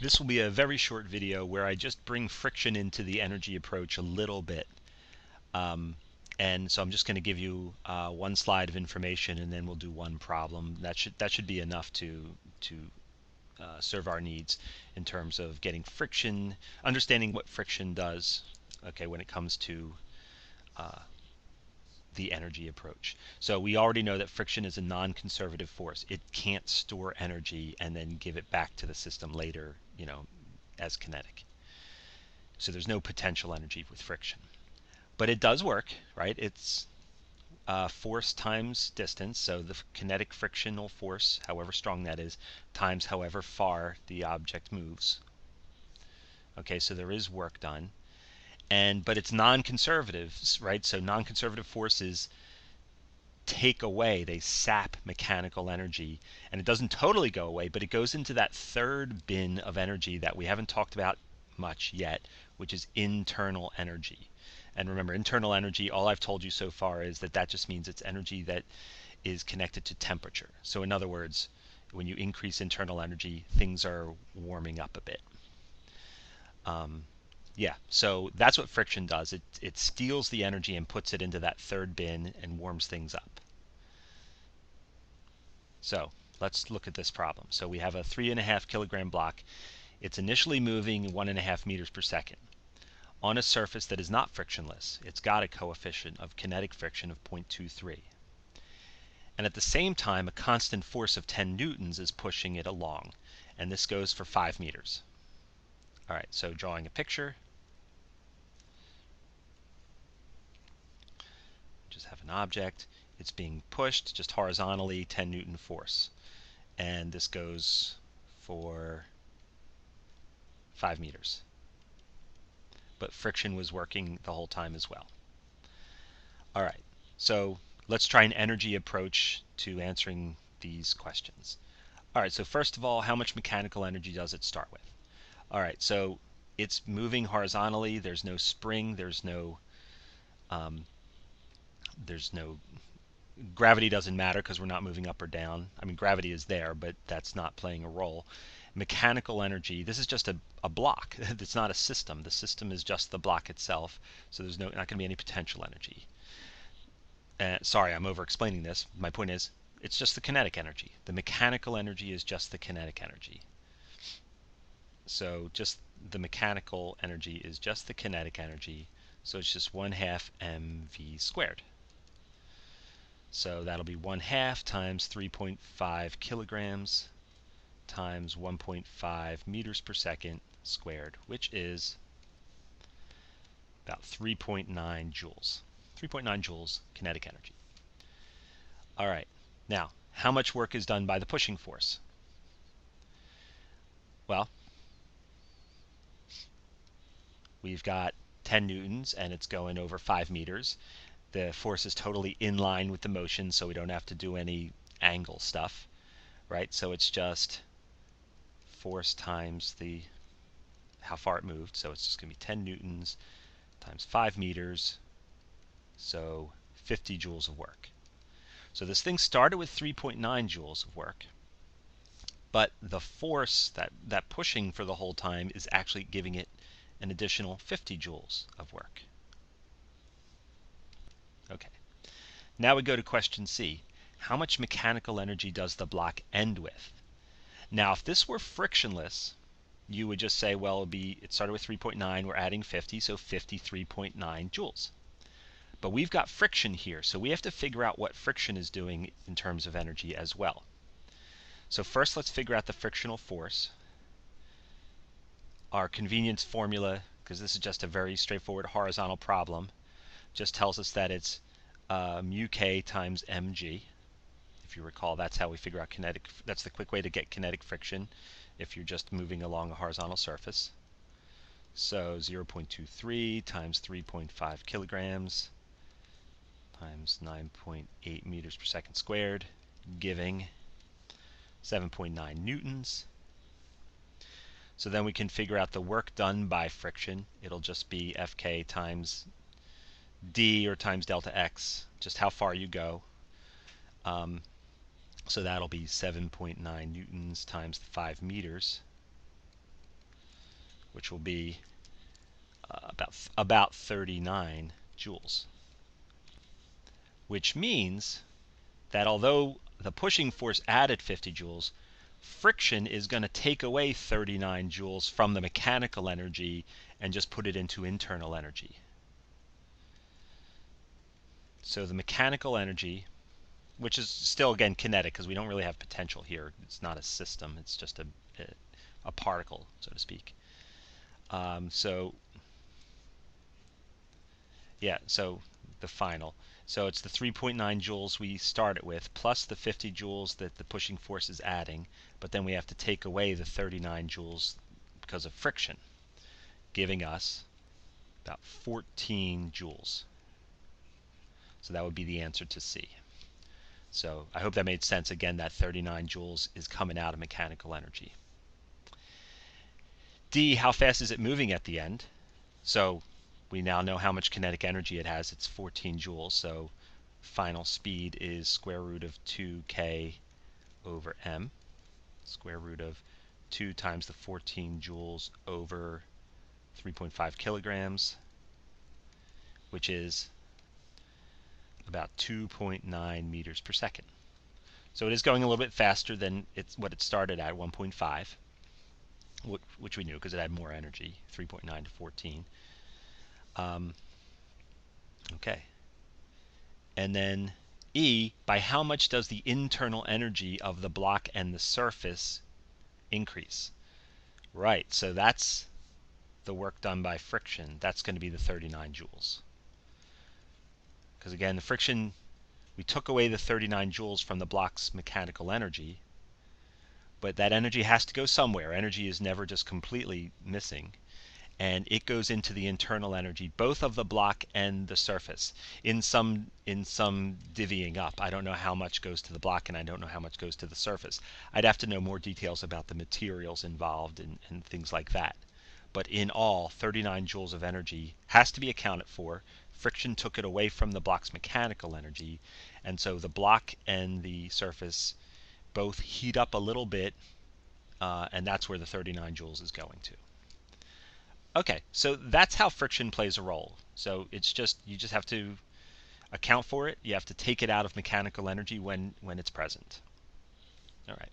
This will be a very short video where I just bring friction into the energy approach a little bit. And so I'm just going to give you one slide of information, and then we'll do one problem. That should be enough to serve our needs in terms of getting friction, understanding what friction does, okay, when it comes to the energy approach. So we already know that friction is a non-conservative force. It can't store energy and then give it back to the system later, as kinetic. So there's no potential energy with friction. But it does work, right? It's force times distance, so the kinetic frictional force, however strong that is, times however far the object moves. Okay, so there is work done. But it's non-conservative, right? So non-conservative forces take away, they sap mechanical energy, and it doesn't totally go away, but it goes into that third bin of energy that we haven't talked about much yet, which is internal energy. And remember, internal energy, all I've told you so far is that just means it's energy that is connected to temperature. So in other words, when you increase internal energy, things are warming up a bit. Yeah, so that's what friction does. It steals the energy and puts it into that third bin and warms things up. So let's look at this problem. So we have a 3.5 kilogram block. It's initially moving 1.5 meters per second on a surface that is not frictionless. It's got a coefficient of kinetic friction of 0.23. And at the same time, a constant force of 10 newtons is pushing it along. And this goes for 5 meters. All right, so drawing a picture. Just have an object. It's being pushed just horizontally, 10 Newton force. And this goes for 5 meters. But friction was working the whole time as well. All right, so let's try an energy approach to answering these questions. All right, so first of all, how much mechanical energy does it start with? All right, so it's moving horizontally. There's no spring. There's no gravity doesn't matter because we're not moving up or down. I mean, gravity is there, but that's not playing a role. Mechanical energy, this is just a block. It's not a system. The system is just the block itself, so there's not going to be any potential energy. Sorry, I'm over-explaining this. My point is, it's just the kinetic energy. The mechanical energy is just the kinetic energy. So just the mechanical energy is just the kinetic energy, so it's just 1/2 mv squared. So that'll be 1/2 times 3.5 kilograms times 1.5 meters per second squared, which is about 3.9 joules. 3.9 joules kinetic energy. All right, now, how much work is done by the pushing force? Well, we've got 10 newtons, and it's going over 5 meters. The force is totally in line with the motion, so we don't have to do any angle stuff, right? So it's just force times how far it moved. So it's just going to be 10 newtons times 5 meters, so 50 joules of work. So this thing started with 3.9 joules of work, but the force, that pushing for the whole time, is actually giving it an additional 50 joules of work. Okay. Now we go to question C. How much mechanical energy does the block end with? Now, if this were frictionless, you would just say, well, it started with 3.9, we're adding 50, so 53.9 joules. But we've got friction here, so we have to figure out what friction is doing in terms of energy as well. So first, let's figure out the frictional force. Our convenience formula, because this is just a very straightforward horizontal problem, just tells us that it's mu k times mg. If you recall, that's how we figure out kinetic. That's the quick way to get kinetic friction if you're just moving along a horizontal surface. So 0.23 times 3.5 kilograms times 9.8 meters per second squared, giving 7.9 newtons. So then we can figure out the work done by friction. It'll just be Fk times d, or times delta x, just how far you go. So that'll be 7.9 newtons times 5 meters. which will be about 39 joules, which means that although the pushing force added 50 joules, friction is going to take away 39 joules from the mechanical energy and just put it into internal energy. So the mechanical energy, which is still, again, kinetic, because we don't really have potential here. It's not a system. It's just a particle, so to speak. So the final. So it's the 3.9 joules we started with, plus the 50 joules that the pushing force is adding, but then we have to take away the 39 joules because of friction, giving us about 14 joules. So that would be the answer to C. So I hope that made sense. Again, that 39 joules is coming out of mechanical energy. D, how fast is it moving at the end? So we now know how much kinetic energy it has. It's 14 joules. So final speed is square root of 2k over m. Square root of 2 times the 14 joules over 3.5 kilograms, which is about 2.9 meters per second. So it is going a little bit faster than what it started at, 1.5, which we knew because it had more energy, 3.9 to 14. Okay. And then E, by how much does the internal energy of the block and the surface increase? Right, so that's the work done by friction. That's going to be the 39 joules. Because again, the friction, we took away the 39 joules from the block's mechanical energy, but that energy has to go somewhere. Energy is never just completely missing. And it goes into the internal energy, both of the block and the surface, in some divvying up. I don't know how much goes to the block, and I don't know how much goes to the surface. I'd have to know more details about the materials involved and things like that. But in all, 39 joules of energy has to be accounted for. Friction took it away from the block's mechanical energy, and so the block and the surface both heat up a little bit, and that's where the 39 joules is going to. Okay, so that's how friction plays a role. So it's just, you just have to account for it. You have to take it out of mechanical energy when it's present. All right.